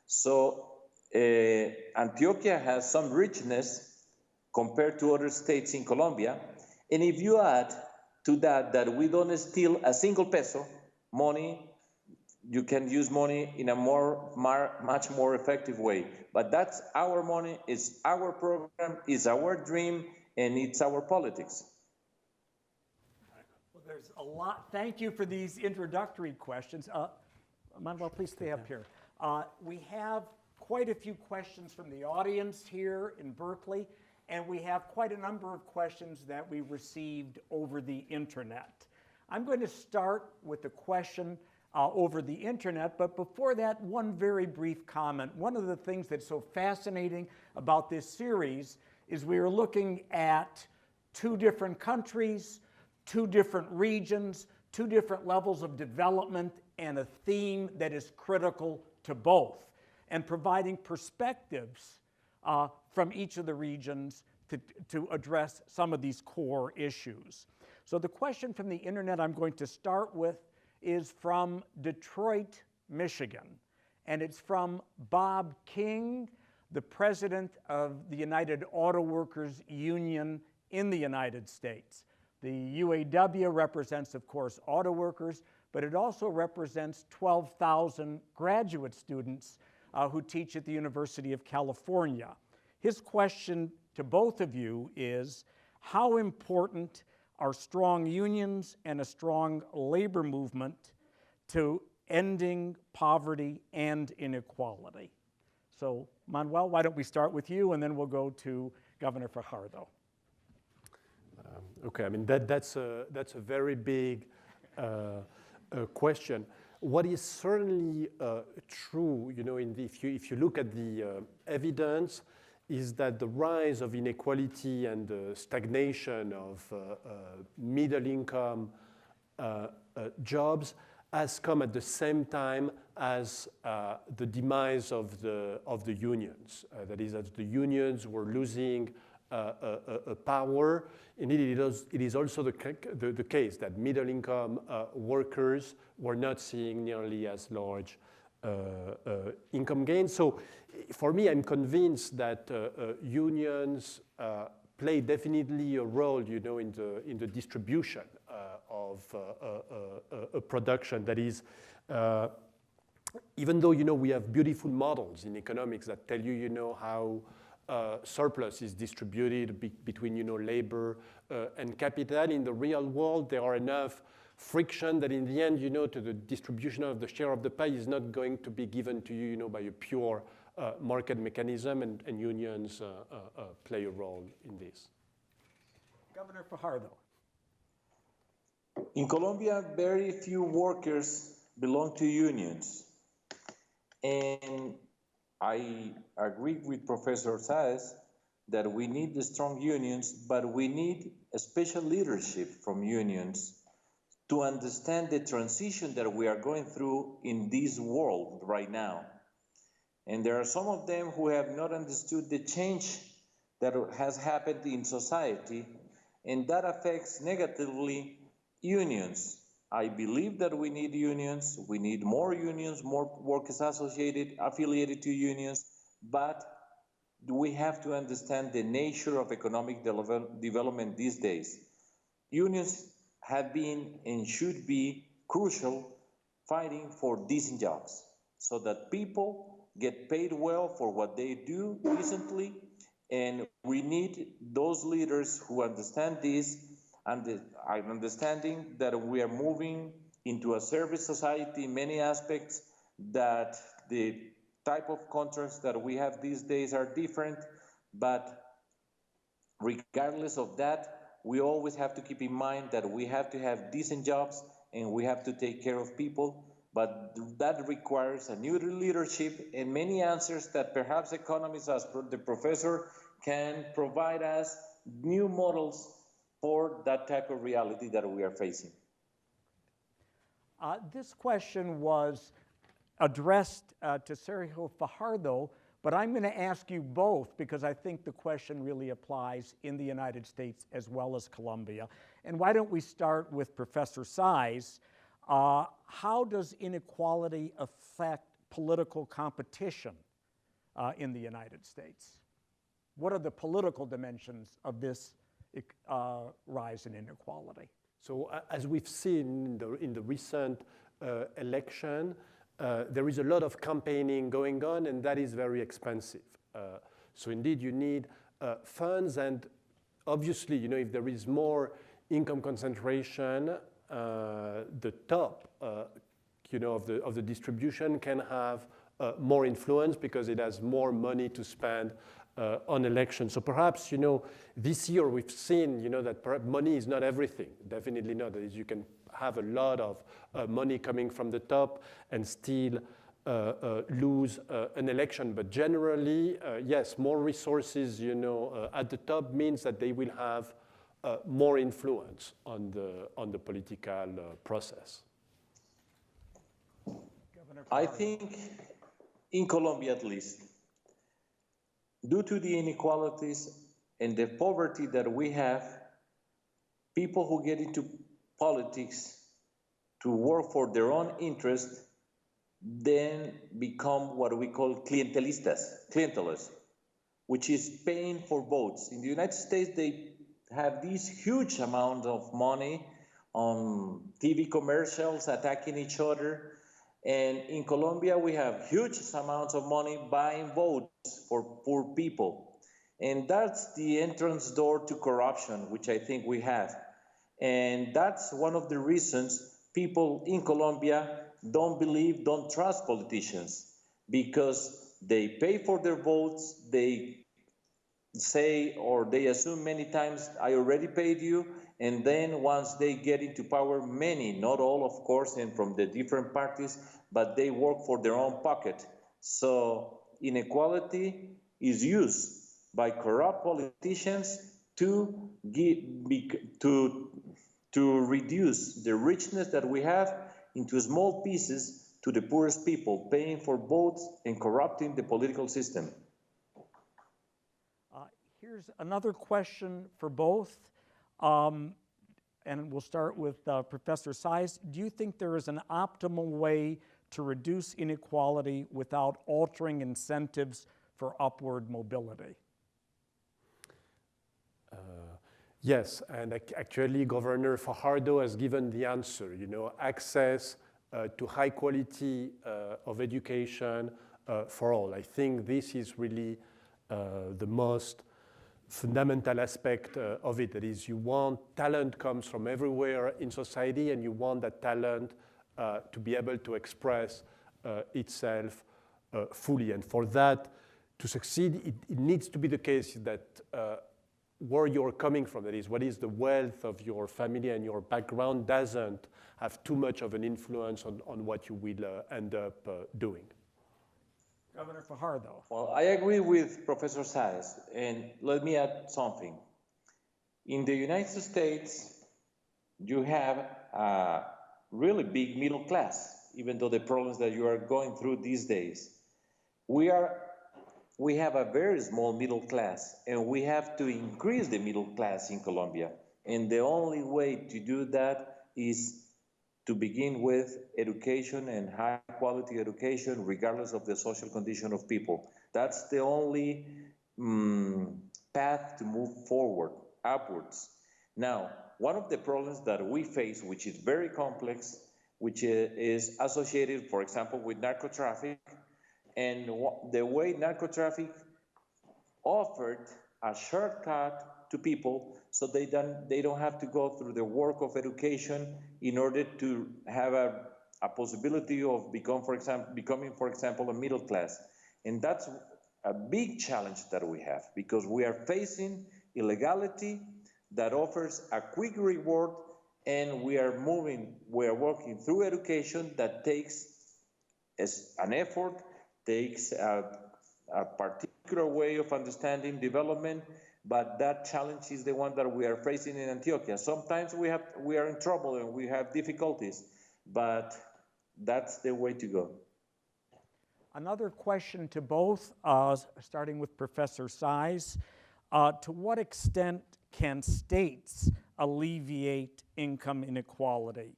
So Antioquia has some richness compared to other states in Colombia. And if you add to that we don't steal a single peso, money you can use money in a much more effective way. But that's our money, it's our program, it's our dream, and it's our politics. Well, there's a lot. Thank you for these introductory questions. Manuel, please stay up here. We have quite a few questions from the audience here in Berkeley, and we have quite a number of questions that we received over the internet. I'm going to start with the question over the internet, but before that, one very brief comment. One of the things that's so fascinating about this series is we are looking at two different countries, two different regions, two different levels of development, and a theme that is critical to both, and providing perspectives from each of the regions to address some of these core issues. So the question from the internet I'm going to start with is from Detroit, Michigan, and it's from Bob King, the president of the United Auto Workers Union in the United States. The UAW represents, of course, auto workers, but it also represents 12,000 graduate students who teach at the University of California. His question to both of you is, how important are strong unions and a strong labor movement to ending poverty and inequality? So, Manuel, why don't we start with you, and then we'll go to Governor Fajardo. Okay, I mean, that's a very big question. What is certainly true, you know, if you look at the evidence, is that the rise of inequality and the stagnation of middle-income jobs has come at the same time as the demise of the unions. That is, as the unions were losing power. Indeed, it is also the case that middle-income workers were not seeing nearly as large income gains. So for me, I'm convinced that unions play definitely a role, you know, in the distribution of a production. That is, even though, you know, we have beautiful models in economics that tell you, you know, how surplus is distributed between, you know, labor and capital. In the real world, there are enough friction that in the end, you know, to the distribution of the share of the pie is not going to be given to you, you know, by a pure market mechanism, and unions play a role in this. Governor Fajardo. In Colombia, very few workers belong to unions. And I agree with Professor Saez that we need the strong unions, but we need a special leadership from unions to understand the transition that we are going through in this world right now. And there are some of them who have not understood the change that has happened in society, and that affects negatively unions. I believe that we need unions, we need more workers affiliated to unions, but we have to understand the nature of economic development these days. Unions have been and should be crucial fighting for decent jobs so that people get paid well for what they do decently, and we need those leaders who understand this, and I'm understanding that we are moving into a service society in many aspects, that the type of contracts that we have these days are different, but regardless of that, we always have to keep in mind that we have to have decent jobs and we have to take care of people, but that requires a new leadership and many answers that perhaps economists, as the professor, can provide us new models for that type of reality that we are facing. This question was addressed to Sergio Fajardo, but I'm going to ask you both because I think the question really applies in the United States as well as Colombia. And why don't we start with Professor Saez? How does inequality affect political competition in the United States? What are the political dimensions of this rise in inequality? So as we've seen in the recent election, there is a lot of campaigning going on, and that is very expensive. So indeed, you need funds, and obviously, if there is more income concentration, the top, of the distribution can have more influence because it has more money to spend on elections. So perhaps, this year we've seen, that perhaps money is not everything. Definitely not. That is, you can have a lot of money coming from the top and still lose an election. But generally, yes, more resources, at the top means that they will have more influence on the political process. I think in Colombia, at least, due to the inequalities and the poverty that we have, people who get into politics to work for their own interest then become what we call clientelists, which is paying for votes. In the United States, they have these huge amounts of money on TV commercials attacking each other. And in Colombia, we have huge amounts of money buying votes for poor people. And that's the entrance door to corruption, which I think we have. And that's one of the reasons people in Colombia don't trust politicians, because they pay for their votes, they say, or they assume many times, I already paid you, and then once they get into power, many, not all of course, and from the different parties, but they work for their own pocket. So inequality is used by corrupt politicians to reduce the richness that we have into small pieces to the poorest people, paying for votes and corrupting the political system. Here's another question for both, and we'll start with Professor Saez. Do you think there is an optimal way to reduce inequality without altering incentives for upward mobility? Yes, and actually Governor Fajardo has given the answer, access to high quality of education for all. I think this is really the most fundamental aspect of it. That is, you want talent comes from everywhere in society, and you want that talent to be able to express itself fully. And for that to succeed, it needs to be the case that where you're coming from, that is, what is the wealth of your family and your background, doesn't have too much of an influence on what you will end up doing. Governor Fajardo. Well, I agree with Professor Saez, and let me add something. In the United States, you have a really big middle class, even though the problems that you are going through these days. We have a very small middle class, and we have to increase the middle class in Colombia. And the only way to do that is to begin with education, and high quality education, regardless of the social condition of people. That's the only path to move forward, upwards. Now, one of the problems that we face, which is very complex, which is associated, for example, with narco traffic, and the way narco-traffic offered a shortcut to people so they don't have to go through the work of education in order to have a possibility of becoming, for example, a middle class. And that's a big challenge that we have, because we are facing illegality that offers a quick reward, and we are working through education that takes an effort, takes a particular way of understanding development, but that challenge is the one that we are facing in Antioquia. Sometimes we are in trouble and we have difficulties, but that's the way to go. Another question to both, starting with Professor Saez. To what extent can states alleviate income inequality?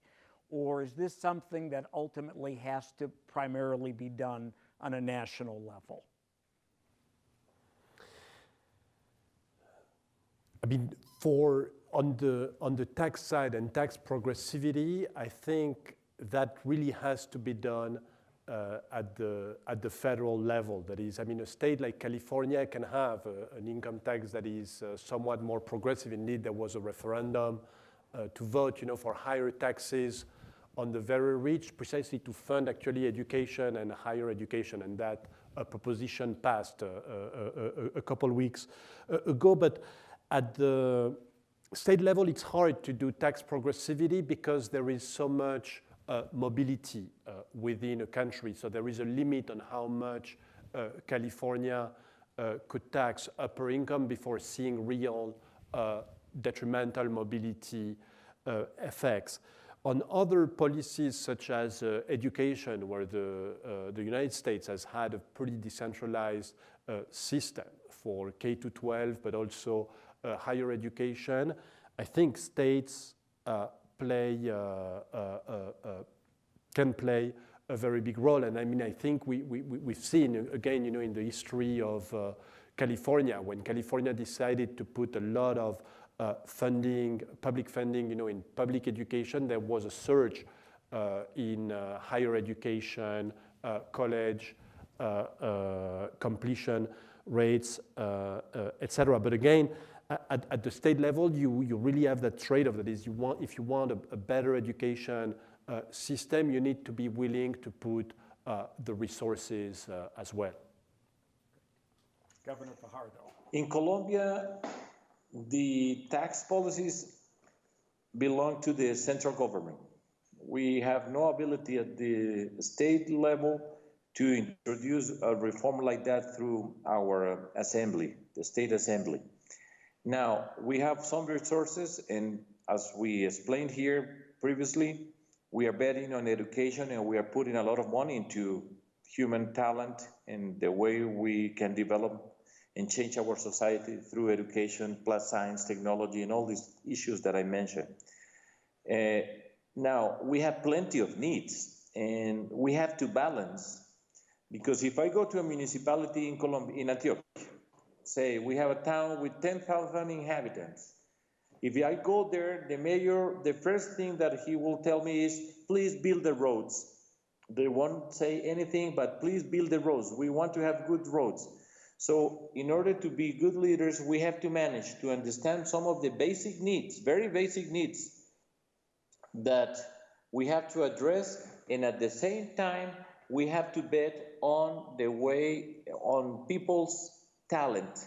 Or is this something that ultimately has to primarily be done on a national level? I mean, on the tax side and tax progressivity, I think that really has to be done at the federal level. That is, I mean, a state like California can have an income tax that is somewhat more progressive. Indeed, there was a referendum to vote, for higher taxes on the very rich, precisely to fund actually education and higher education, and that proposition passed a couple weeks ago. But at the state level, it's hard to do tax progressivity because there is so much mobility within a country. So there is a limit on how much California could tax upper income before seeing real detrimental mobility effects. On other policies such as education, where the United States has had a pretty decentralized system for K-12, but also higher education, I think states can play a very big role. And I mean, I think we've seen, again, in the history of California, when California decided to put a lot of public funding, in public education, there was a surge in higher education, college completion rates, et cetera. But again, at the state level, you really have that trade-off. That is, if you want a better education system, you need to be willing to put the resources as well. Governor Fajardo. In Colombia, the tax policies belong to the central government. We have no ability at the state level to introduce a reform like that through our assembly, the state assembly. Now, we have some resources, and as we explained here previously, we are betting on education, and we are putting a lot of money into human talent and the way we can develop and change our society through education, plus science, technology, and all these issues that I mentioned. Now, we have plenty of needs, and we have to balance, because if I go to a municipality in Colombia, in Antioquia, say we have a town with 10,000 inhabitants. If I go there, the mayor, the first thing that he will tell me is, please build the roads. They won't say anything, but please build the roads. We want to have good roads. So in order to be good leaders, we have to manage to understand some of the basic needs, very basic needs that we have to address. And at the same time, we have to bet on people's talent,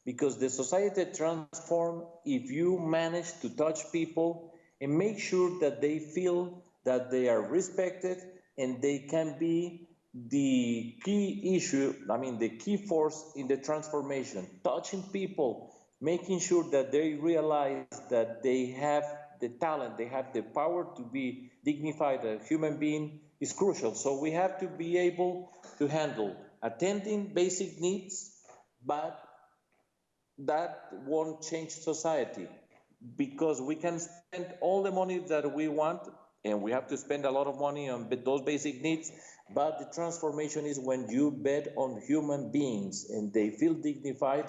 because the society transforms if you manage to touch people and make sure that they feel that they are respected and they can be the key issue, the key force in the transformation. Touching people, making sure that they realize that they have the talent, they have the power to be dignified as a human being is crucial. So we have to be able to handle attending basic needs, but that won't change society, because we can spend all the money that we want, and we have to spend a lot of money on those basic needs, but the transformation is when you bet on human beings and they feel dignified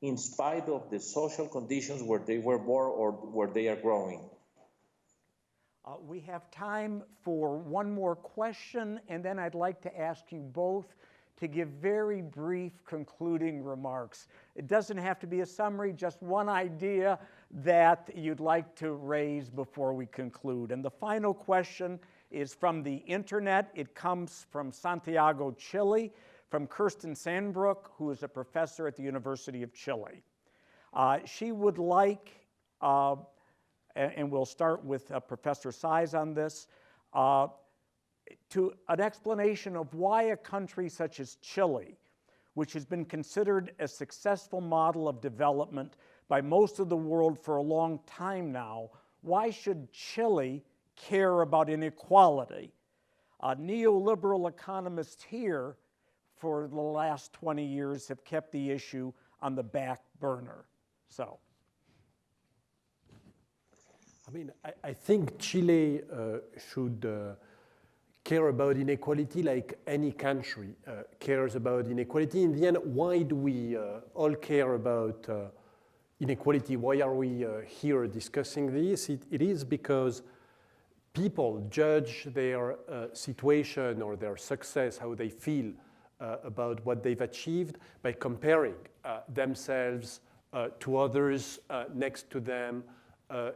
in spite of the social conditions where they were born or where they are growing. We have time for one more question, and then I'd like to ask you both to give very brief concluding remarks. It doesn't have to be a summary, just one idea that you'd like to raise before we conclude. And the final question is from the internet. It comes from Santiago, Chile, from Kirsten Sandbrook, who is a professor at the University of Chile. She would like, and we'll start with Professor Saez on this, to an explanation of why a country such as Chile, which has been considered a successful model of development by most of the world for a long time now, why should Chile care about inequality? Neoliberal economists here for the last 20 years have kept the issue on the back burner. So. I think Chile should care about inequality like any country cares about inequality. In the end, why do we all care about inequality? Why are we here discussing this? It is because people judge their situation or their success, how they feel about what they've achieved by comparing themselves to others next to them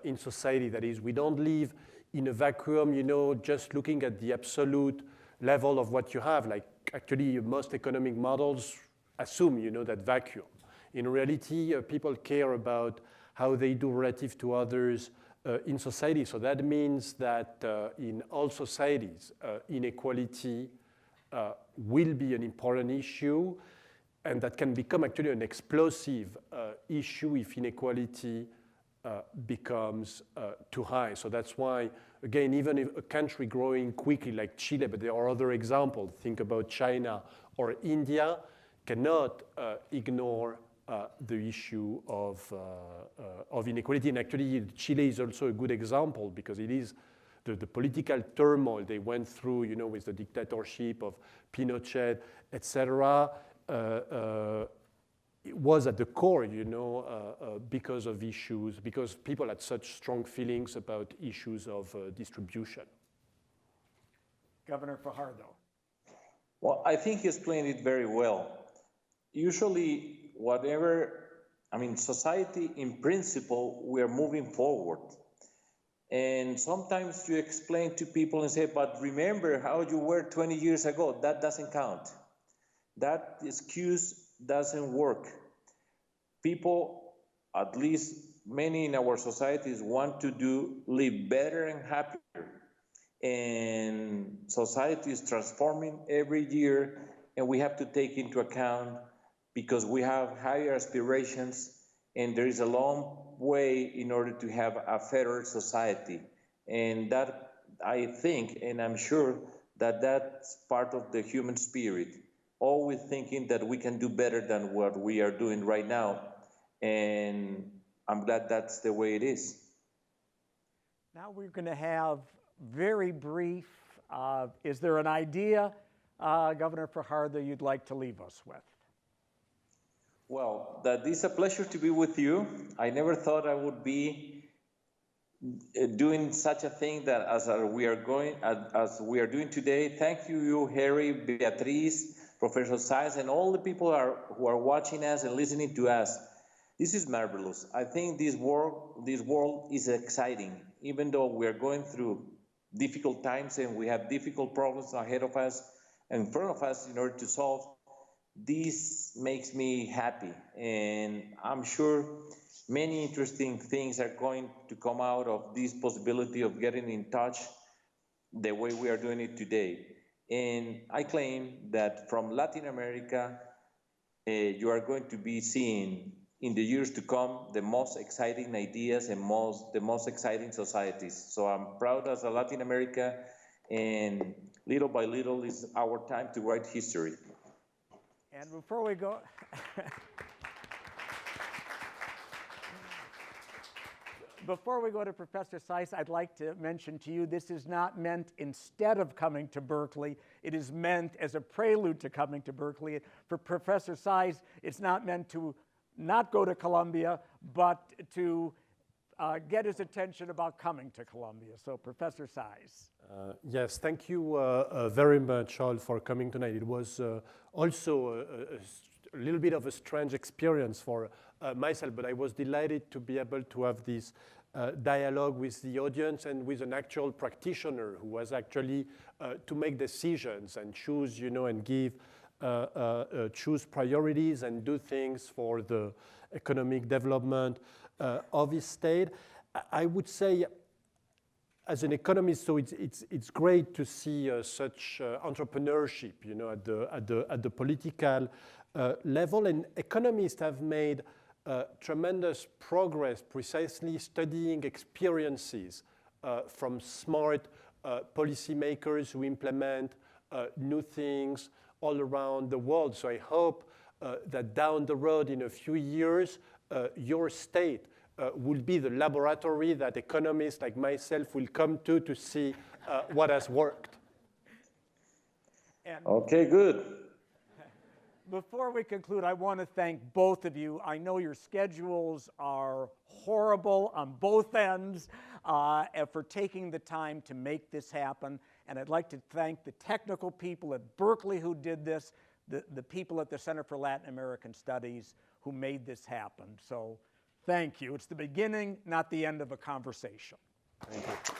in society. That is, we don't live in a vacuum, just looking at the absolute level of what you have. Like actually, most economic models assume, that vacuum. In reality, people care about how they do relative to others in society. So that means that in all societies, inequality will be an important issue, and that can become actually an explosive issue if inequality becomes too high. So that's why, again, even if a country growing quickly like Chile, but there are other examples, think about China or India, cannot ignore the issue of inequality. And actually, Chile is also a good example because it is the political turmoil they went through, with the dictatorship of Pinochet, etc. It was at the core, because of issues, because people had such strong feelings about issues of distribution. Governor Fajardo. Well, I think he explained it very well. Usually, society in principle, we are moving forward. And sometimes you explain to people and say, but remember how you were 20 years ago. That doesn't count. That excuse doesn't work. People, at least many in our societies, want to live better and happier. And society is transforming every year, and we have to take into account because we have higher aspirations, and there is a long way in order to have a fairer society. And that, I think, and I'm sure that that's part of the human spirit, always thinking that we can do better than what we are doing right now. And I'm glad that's the way it is. Now we're going to have very brief, is there an idea, Governor Fajardo, you'd like to leave us with? Well, that is a pleasure to be with you. I never thought I would be doing such a thing that as we are doing today. Thank you, Harry, Beatriz, Professor Saez, and all the people who are watching us and listening to us. This is marvelous. I think this world is exciting, even though we are going through difficult times and we have difficult problems ahead of us and in front of us in order to solve. This makes me happy, and I'm sure many interesting things are going to come out of this possibility of getting in touch the way we are doing it today. And I claim that from Latin America, you are going to be seeing in the years to come the most exciting ideas and the most exciting societies. So I'm proud as a Latin America, and little by little is our time to write history. And before we go, to Professor Saez, I'd like to mention to you, this is not meant instead of coming to Berkeley. It is meant as a prelude to coming to Berkeley. For Professor Saez, it's not meant to not go to Columbia, but to get his attention about coming to Columbia. So Professor Saez. Yes, thank you very much all for coming tonight. It was also a little bit of a strange experience for myself, but I was delighted to be able to have this dialogue with the audience and with an actual practitioner who was actually to make decisions and choose, and give, choose priorities and do things for the economic development of his state. I would say, as an economist, so it's great to see such entrepreneurship, at the political level. And economists have made tremendous progress precisely studying experiences from smart policymakers who implement new things all around the world. So I hope that down the road in a few years, your state will be the laboratory that economists like myself will come to see what has worked. Okay, good. Before we conclude, I want to thank both of you. I know your schedules are horrible on both ends, and for taking the time to make this happen. And I'd like to thank the technical people at Berkeley who did this, the people at the Center for Latin American Studies who made this happen. So thank you. It's the beginning, not the end of a conversation. Thank you.